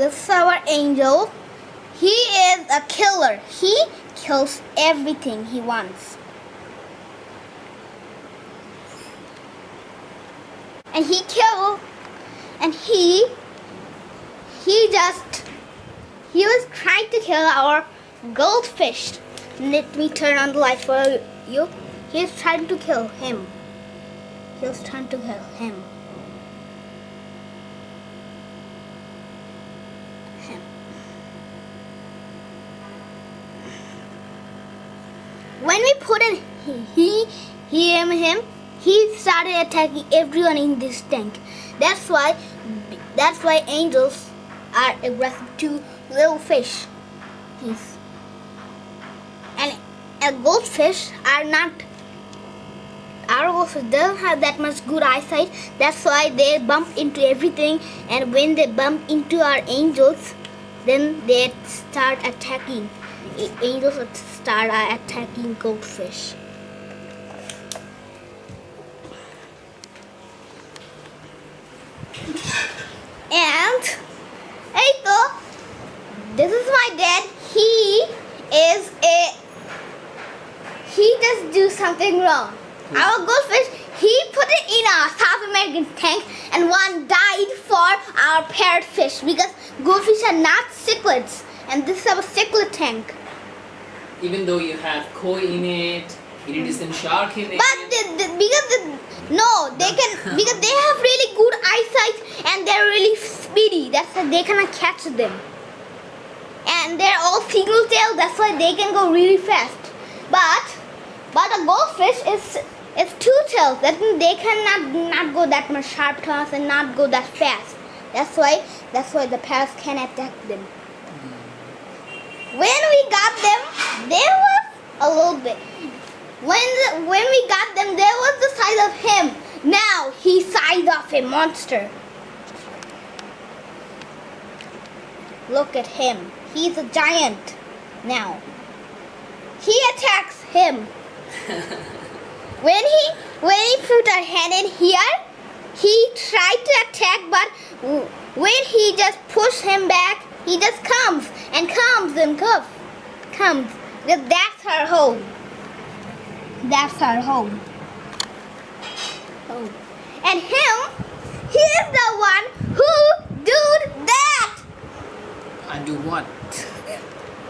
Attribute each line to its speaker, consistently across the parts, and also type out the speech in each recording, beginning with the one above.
Speaker 1: this is our angel. He is a killer. He kills everything he wants. And he was trying to kill our goldfish. Let me turn on the light for you. He is trying to kill him. He was trying to kill him. When we put in him, he started attacking everyone in this tank. That's why angels are aggressive to little fish. And goldfish are not. Our goldfish doesn't have that much good eyesight. That's why they bump into everything. And when they bump into our angels, then they start attacking. Angels start attacking goldfish. And this is my dad. He just do something wrong. Our goldfish, he put it in a South American tank, and one died for our parrotfish because goldfish are not cichlids, and this is our cichlid tank.
Speaker 2: Even though you have koi in it, iridescent shark in it.
Speaker 1: But because they have really good eyesight and they're really speedy. That's why they cannot catch them. And they're all single tail. That's why they can go really fast. But a goldfish is two tails. That means they cannot not go that much sharp turns and not go that fast. That's why the parrots can attack them. When we got them, there was a little bit. When we got them, there was the size of him. Now he's size of a monster. Look at him. He's a giant now. He attacks him. When he put a hand in here, he tried to attack, but when he just pushed him back, he just comes. Because that's her home. That's her home. And him, he is the one who did that.
Speaker 2: I do what?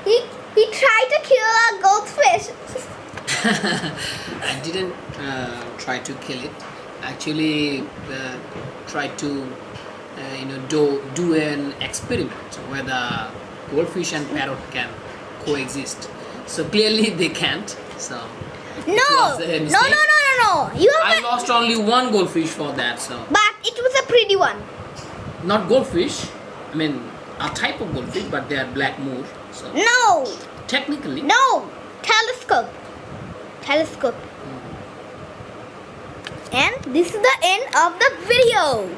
Speaker 1: He tried to kill a goldfish.
Speaker 2: I didn't try to kill it. Actually, tried to do an experiment whether goldfish and parrot can coexist. So clearly they can't. So
Speaker 1: No.
Speaker 2: I lost only one goldfish for that. So.
Speaker 1: But it was a pretty one.
Speaker 2: Not goldfish. I mean a type of goldfish, but they are black more. So.
Speaker 1: No.
Speaker 2: Technically.
Speaker 1: No. Telescope. And this is the end of the video.